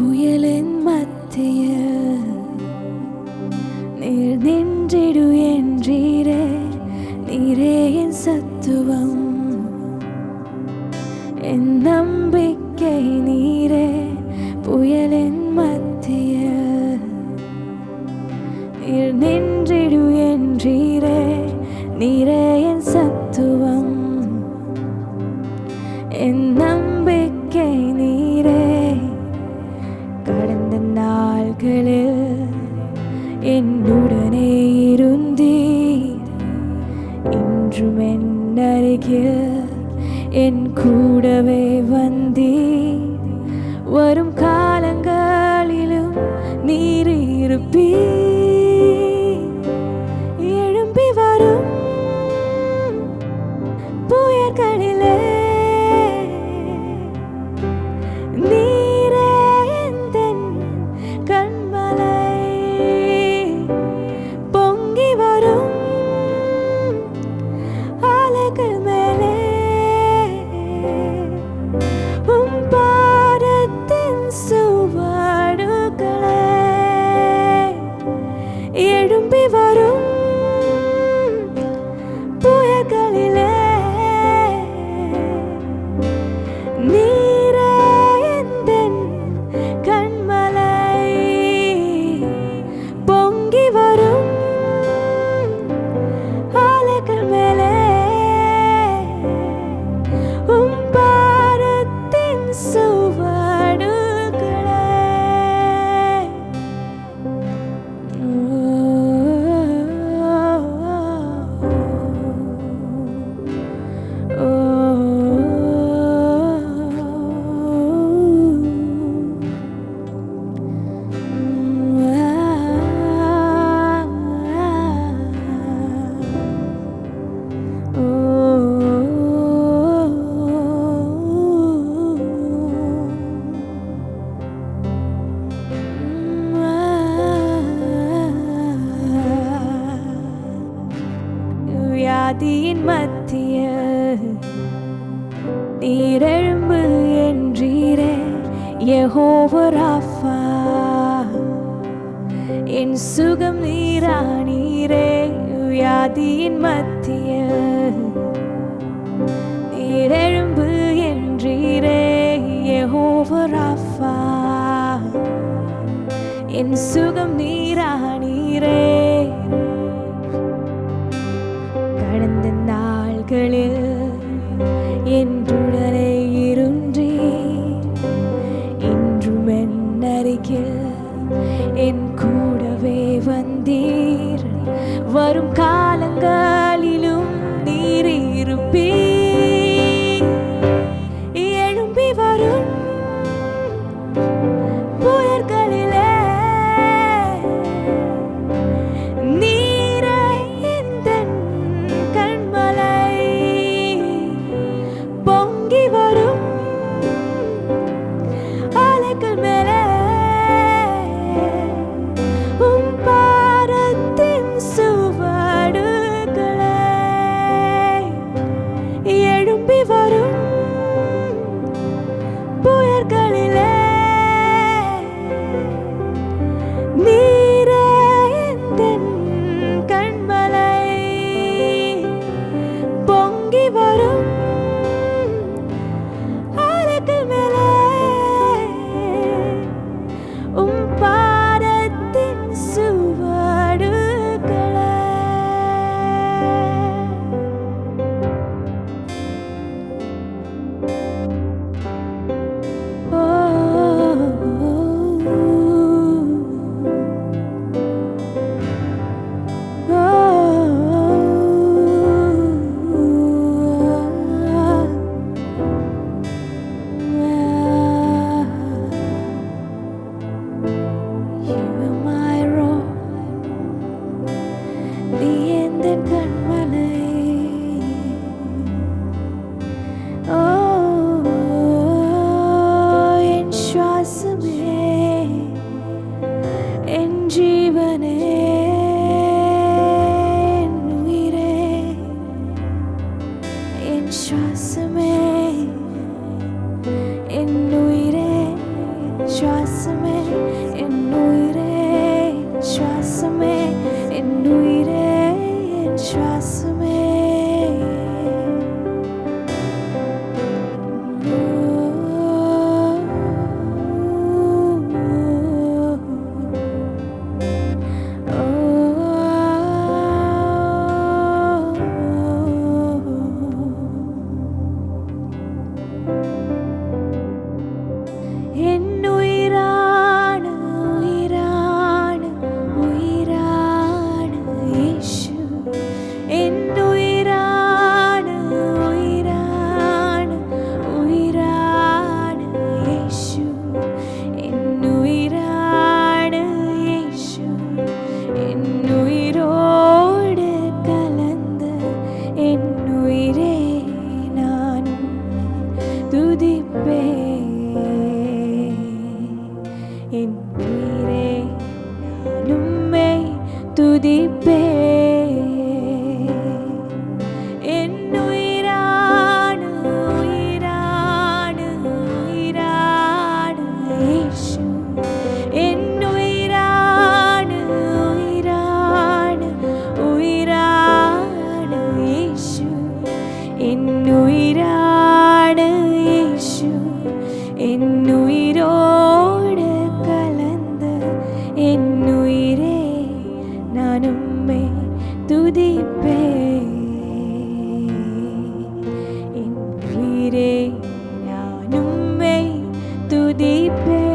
புயலின் மத்தியில் நீர் நின்றிடு என்றீரே, நீரே என் சத்துவம், என் நம்பிக்கை நீரே. புயலின் மத்தியில் நீர் நின்றிடு என்றீரே, நீரே என் சத்துவம், என் நம்பிக்கை நீரே. கடந்த நாள்களில் என்னுடனே இருந்தீர், இன்றும் என் அருகில் என் கூடவே வந்தீர். வரும் காலங்களிலும் நீர் இருப்பீர். எழும்பி வரும் புயல்களிலே நீரே எந்தன் கண்மலை. பொங்கி வரும் அலைகள் மேலே உம் பாதத்தின் சுவடுகளே. எழும்பி வரும் புயல்களிலே நீரே எந்தன் கண்மலை. பொங்கி வரும் அலைகள் மேலே உம் பாதத்தின் சுவடுகளே. வியாதியின் மத்தியில் நீர் எழும்பு என்றீரே, யெகோவா ராஃபா, என் சுகம் நீரானீரே. வியாதியின் மத்தியில் நீர் எழும்பு என்றீரே, யெகோவா ராஃபா, என் சுகம் நீரானீரே. கடந்த நாள்களில் என்றுடனே இருந்தீர், இன்றும் என் அருகில் என் கூடவே வந்தீர். வரும் காலங்களிலும் நீர் இருப்பீர். எழும்பி வரும் புயல்களிலே நீரே எந்தன் கண்மலை. துதிப்பேன்